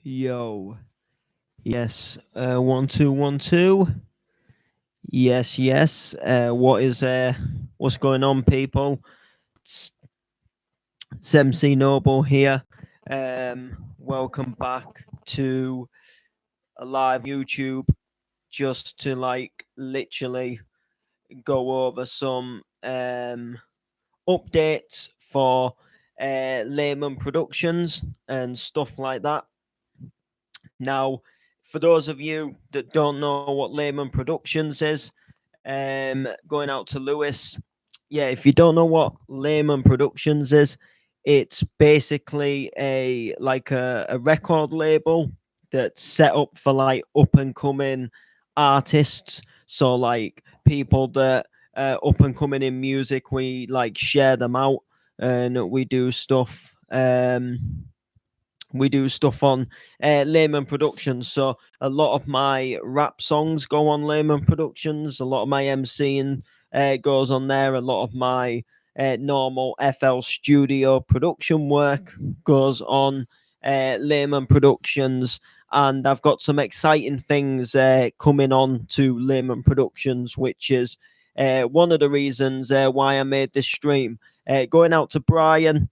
Yo, yes, 1 2 1 2. Yes, yes. What's going on, people? It's, it's MC Noble here. Welcome back to a live YouTube, just to literally go over some updates for layman productions and stuff like that. Now, for those of you that don't know what layman productions is, going out to Lewis. Yeah, if you don't know what Layman Productions is, it's basically a record label that's set up for up and coming artists. So people that up and coming in music, we share them out and we do stuff on Layman Productions. So a lot of my rap songs go on Layman Productions. A lot of my MCing goes on there. A lot of my normal FL Studio production work goes on Layman Productions. And I've got some exciting things coming on to Layman Productions, which is one of the reasons why I made this stream. Going out to Brian.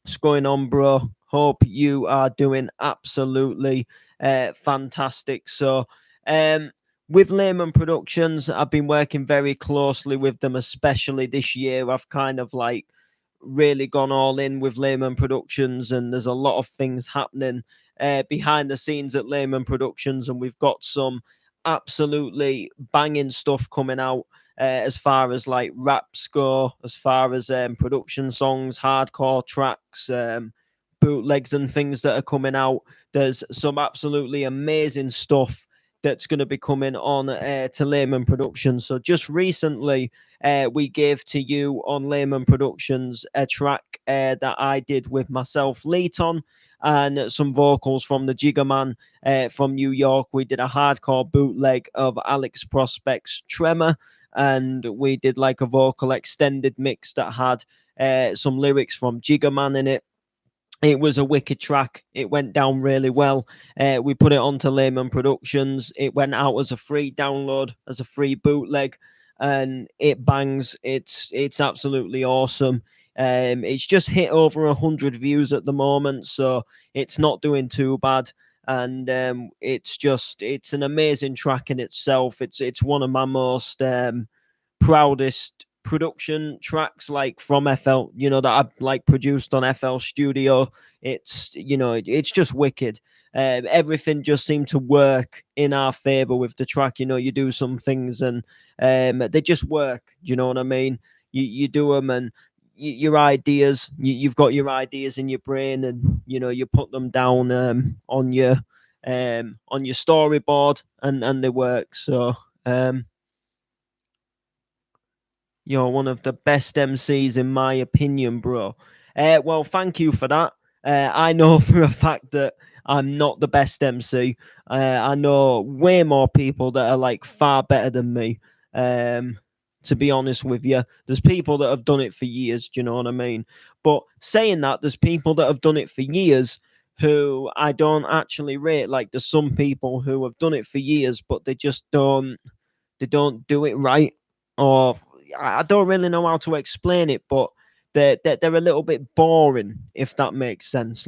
What's going on, bro? Hope you are doing absolutely fantastic. So, um, with Layman Productions, I've been working very closely with them, especially this year. I've kind of really gone all in with Layman Productions, and there's a lot of things happening behind the scenes at Layman Productions, and we've got some absolutely banging stuff coming out as far as raps go, as far as production songs, hardcore tracks, bootlegs, and things that are coming out. There's some absolutely amazing stuff that's going to be coming on to Layman Productions. So just recently, we gave to you on Layman Productions a track that I did with myself, Leeton, and some vocals from the Jigger Man from New York. We did a hardcore bootleg of Alex Prospect's Tremor, and we did a vocal extended mix that had some lyrics from Jigger Man in it. It was a wicked track. It went down really well. We put it onto Layman Productions. It went out as a free download, as a free bootleg, and it bangs. It's absolutely awesome. It's just hit over 100 views at the moment, so it's not doing too bad. And it's an amazing track in itself. It's one of my most proudest production tracks from FL, that I've produced on FL Studio. It's just wicked. Everything just seemed to work in our favor with the track. You do some things and they just work. You know what I mean? You do them, and your ideas, you've got your ideas in your brain, and you put them down on your storyboard, and they work. So you're one of the best MCs in my opinion, bro. Well, thank you for that. I know for a fact that I'm not the best MC. I know way more people that are far better than me. To be honest with you, there's people that have done it for years. Do you know what I mean? But saying that, there's people that have done it for years who I don't actually rate. There's some people who have done it for years, but they just don't. They don't do it right, or I don't really know how to explain it, but they're a little bit boring, if that makes sense.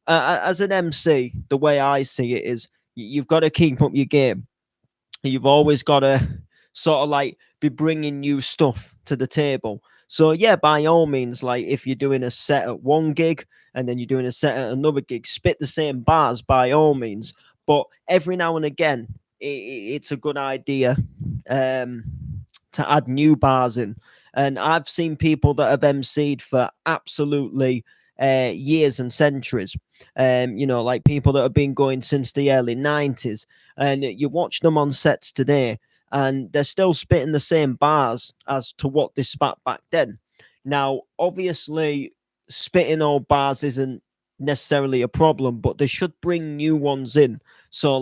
As an MC, the way I see it is you've got to keep up your game. You've always got to sort of be bringing new stuff to the table. So yeah, by all means, if you're doing a set at one gig and then you're doing a set at another gig, spit the same bars by all means. But every now and again, it's a good idea to add new bars in. And I've seen people that have MC'd for absolutely years and centuries. People that have been going since the early 90s. And you watch them on sets today, and they're still spitting the same bars as to what they spat back then. Now, obviously, spitting old bars isn't necessarily a problem, but they should bring new ones in. So,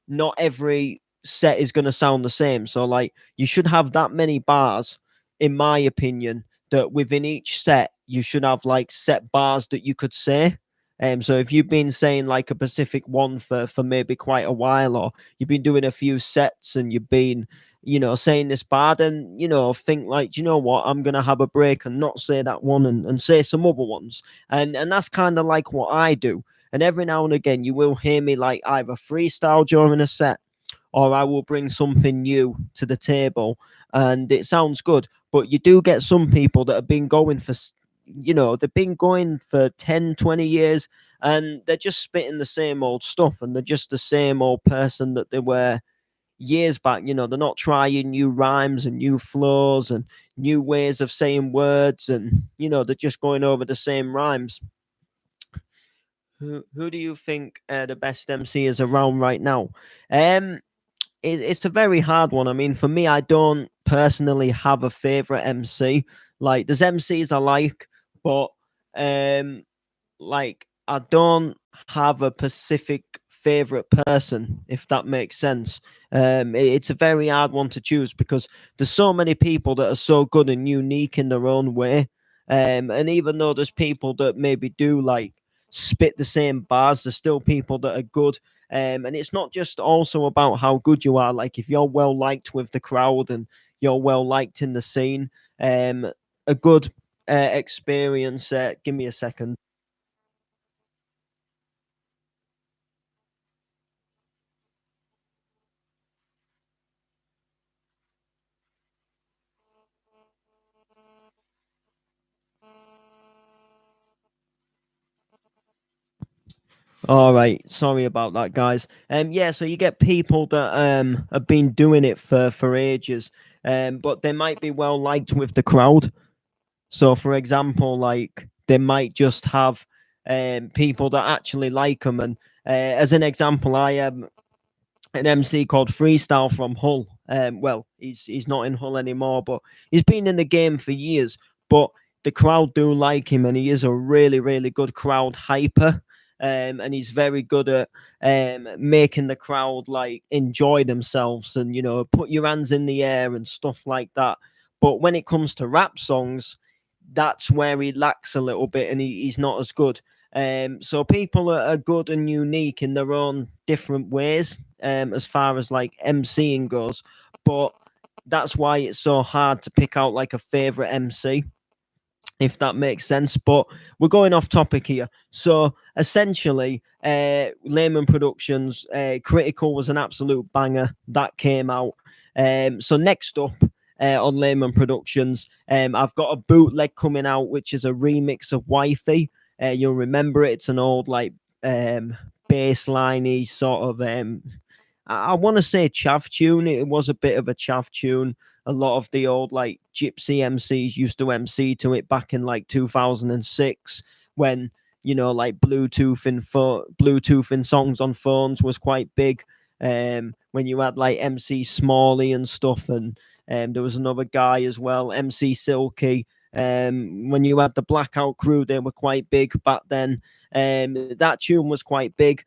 not every set is going to sound the same. So, you should have that many bars, in my opinion, that within each set, you should have set bars that you could say. So if you've been saying like a specific one for maybe quite a while, or you've been doing a few sets and you've been, saying this bar, then think like, do you know what, I'm gonna have a break and not say that one, and say some other ones. And that's kind of like what I do. And every now and again you will hear me like either freestyle during a set, or I will bring something new to the table, and it sounds good. But you do get some people that have been going for, they've been going for 10, 20 years, and they're just spitting the same old stuff, and they're just the same old person that they were years back. They're not trying new rhymes and new flows and new ways of saying words, and, they're just going over the same rhymes. Who do you think the best MC is around right now? Um, it's a very hard one. I mean, for me, I don't personally have a favorite MC. Like, there's MCs I like, but um, like I don't have a specific favorite person, if that makes sense. It's a very hard one to choose because there's so many people that are so good and unique in their own way. And even though there's people that maybe do like spit the same bars, there's still people that are good. And it's not just also about how good you are. Like, if you're well liked with the crowd and you're well liked in the scene, a good experience. Give me a second. All right, sorry about that, guys. Yeah, so you get people that have been doing it for ages, but they might be well liked with the crowd. So, for example, like they might just have people that actually like them. And as an example, I an MC called Freestyle from Hull. Well, he's not in Hull anymore, but he's been in the game for years. But the crowd do like him, and he is a really, really good crowd hyper. And he's very good at making the crowd like enjoy themselves and, put your hands in the air and stuff like that. But when it comes to rap songs, that's where he lacks a little bit, and he's not as good. So people are good and unique in their own different ways, as far as like MCing goes. But that's why it's so hard to pick out like a favorite MC, if that makes sense. But we're going off topic here. So essentially, Layman Productions, Critical was an absolute banger that came out. So next up on Layman Productions, I've got a bootleg coming out, which is a remix of Wifey. You'll remember it. It's an old like bassliney sort of I want to say chav tune. It was a bit of a chav tune. A lot of the old like gypsy MCs used to MC to it back in like 2006, when like Bluetooth in songs on phones was quite big. When you had like MC Smalley and stuff, and there was another guy as well, MC Silky. When you had the Blackout Crew, they were quite big back then. That tune was quite big.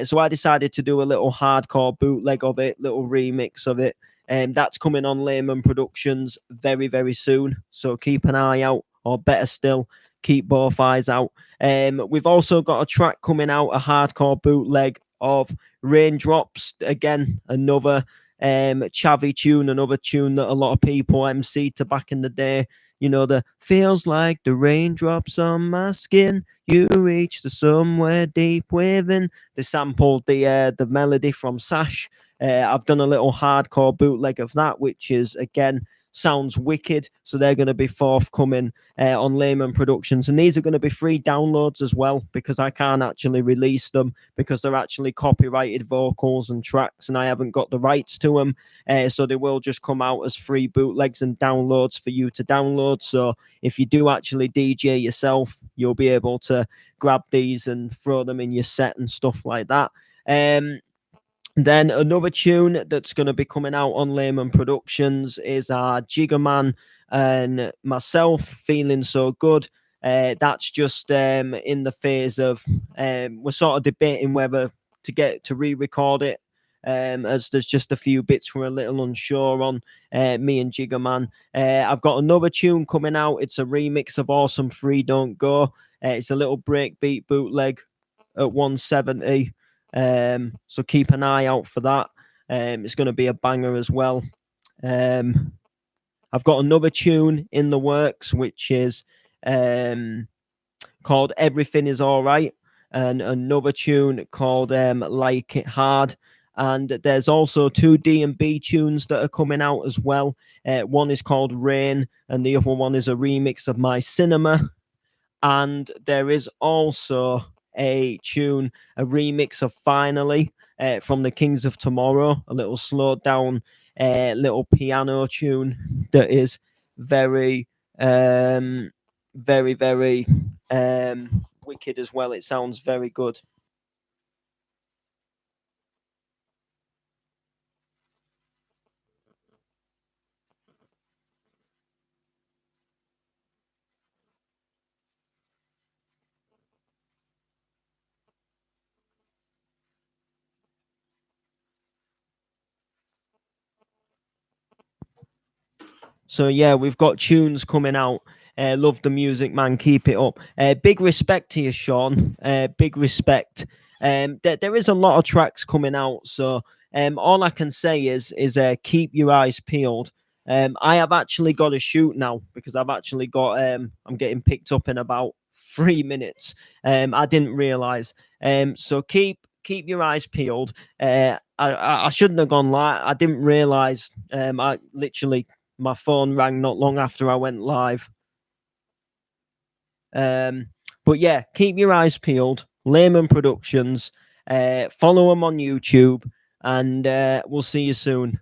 So I decided to do a little hardcore bootleg of it, little remix of it. And that's coming on Layman Productions very, very soon. So keep an eye out, or better still, keep both eyes out. We've also got a track coming out, a hardcore bootleg of Raindrops. Again, another chavvy tune, another tune that a lot of people MC to back in the day. The feels like the raindrops on my skin. You reach the somewhere deep within. They sampled the melody from Sash. I've done a little hardcore bootleg of that, which is again sounds wicked. So they're going to be forthcoming on Layman Productions, and these are going to be free downloads as well, because I can't actually release them because they're actually copyrighted vocals and tracks, and I haven't got the rights to them. So they will just come out as free bootlegs and downloads for you to download. So if you do actually DJ yourself, you'll be able to grab these and throw them in your set and stuff like that. Then another tune that's going to be coming out on Layman Productions is Jiggerman and myself, Feeling So Good. That's just in the phase of we're sort of debating whether to get to re-record it, as there's just a few bits we're a little unsure on, me and Jiggerman. I've got another tune coming out. It's a remix of Awesome Free Don't Go. It's a little breakbeat bootleg. at 170. So keep an eye out for that. It's going to be a banger as well. I've got another tune in the works, which is called Everything Is All Right, and another tune called Like It Hard. And there's also two D&B tunes that are coming out as well. One is called Rain, and the other one is a remix of My Cinema. And there is also a tune, a remix of Finally from the Kings of Tomorrow, a little slowed down little piano tune that is very, very wicked as well. It sounds very good. So yeah, we've got tunes coming out. Love the music, man. Keep it up. Big respect to you, Sean. Big respect. There is a lot of tracks coming out. So all I can say is keep your eyes peeled. I have actually got to shoot now because I've actually got I'm getting picked up in about 3 minutes. I didn't realize. So keep your eyes peeled. I shouldn't have gone live. I didn't realize. I literally my phone rang not long after I went live. Um, but yeah, keep your eyes peeled. Layman Productions. Follow them on YouTube, and we'll see you soon.